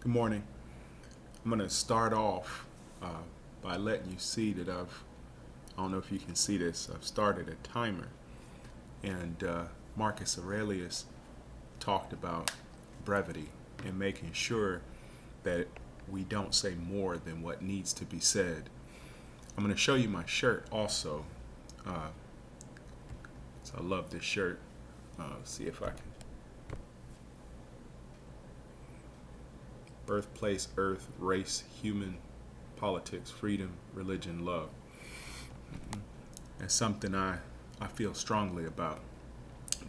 Good morning. I'm going to start off by letting you see that I don't know if you can see this, I've started a timer. And Marcus Aurelius talked about brevity and making sure that we don't say more than what needs to be said. I'm going to show you my shirt also. Uh, so I love this shirt. See if I can. Birthplace, earth, race, human, politics, freedom, religion, love. It's something I feel strongly about.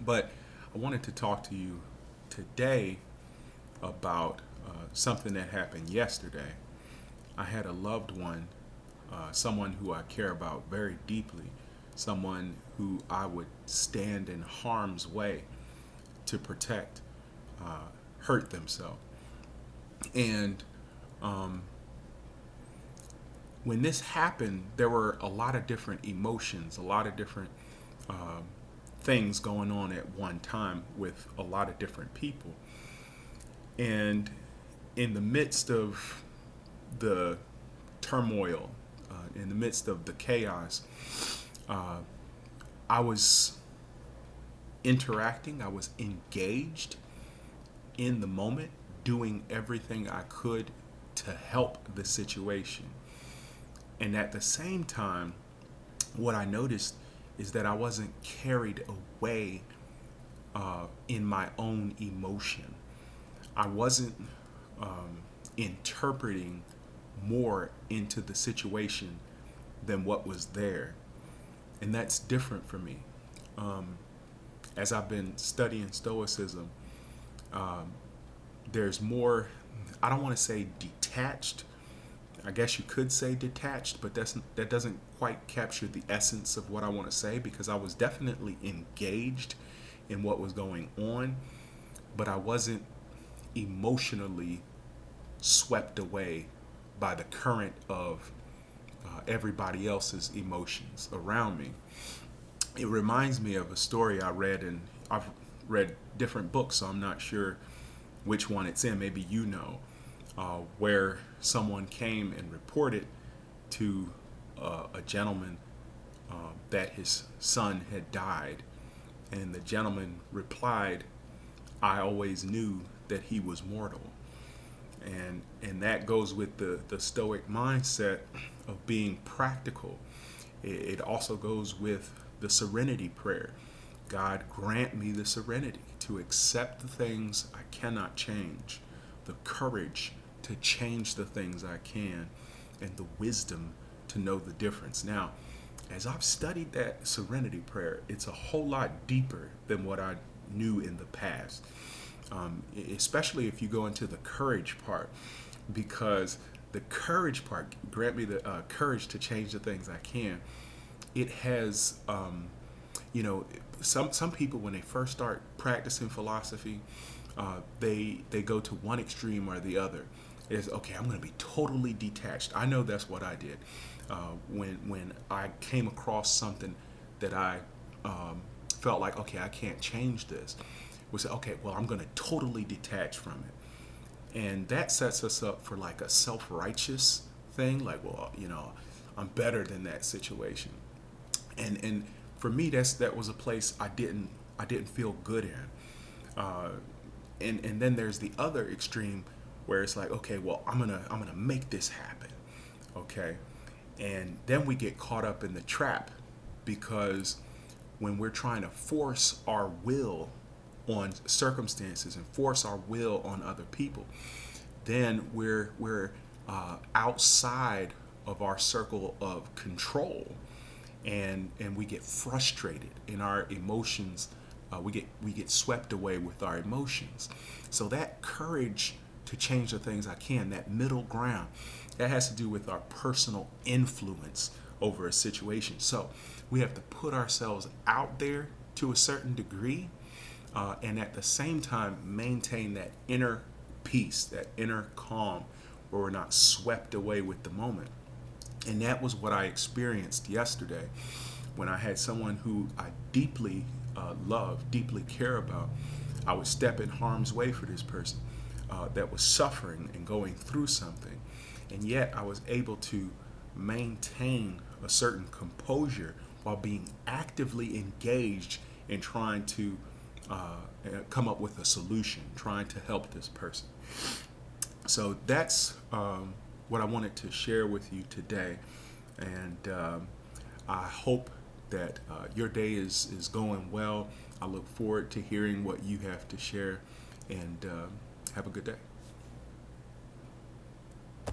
But I wanted to talk to you today about something that happened yesterday. I had a loved one, someone who I care about very deeply, someone who I would stand in harm's way to protect, hurt themselves. And um, when this happened, there were a lot of different emotions, a lot of different um, things going on at one time with a lot of different people. And in the midst of the turmoil, in the midst of the chaos, uh, I was interacting, I was engaged in the moment, doing everything I could to help the situation. And at the same time, what I noticed is that I wasn't carried away in my own emotion. I wasn't interpreting more into the situation than what was there. And that's different for me. Um, as I've been studying Stoicism, um, there's more, I don't want to say detached. I guess you could say detached, but that doesn't quite capture the essence of what I want to say, because I was definitely engaged in what was going on, but I wasn't emotionally swept away by the current of everybody else's emotions around me. It reminds me of a story I read, and I've read different books, so I'm not sure which one it's in. Maybe you know, where someone came and reported to a gentleman that his son had died, and the gentleman replied, "I always knew that he was mortal." And that goes with the Stoic mindset of being practical. It also goes with the Serenity prayer. God, grant me the serenity to accept the things I cannot change, the courage to change the things I can, and the wisdom to know the difference. Now, as I've studied that Serenity prayer, it's a whole lot deeper than what I knew in the past. Especially if you go into the courage part, because the courage part, grant me the courage to change the things I can. It has, some people when they first start practicing philosophy, they go to one extreme or the other. It's okay. I'm going to be totally detached. I know that's what I did when I came across something that I felt like, okay, I can't change this. We say, okay, well, I'm going to totally detach from it. And that sets us up for like a self-righteous thing. Like, well, I'm better than that situation. And for me, that was a place I didn't feel good in. And then there's the other extreme where it's like, okay, well, I'm gonna make this happen. Okay. And then we get caught up in the trap, because when we're trying to force our will on circumstances and force our will on other people, then we're outside of our circle of control, and we get frustrated in our emotions. We get swept away with our emotions. So that courage to change the things I can, that middle ground, that has to do with our personal influence over a situation. So we have to put ourselves out there to a certain degree, and at the same time maintain that inner peace, that inner calm, where we're not swept away with the moment. And that was what I experienced yesterday when I had someone who I deeply love, deeply care about. I would step in harm's way for this person. that was suffering and going through something, and yet I was able to maintain a certain composure while being actively engaged in trying to come up with a solution, trying to help this person. So that's what I wanted to share with you today, and I hope that your day is going well. I look forward to hearing what you have to share, and have a good day.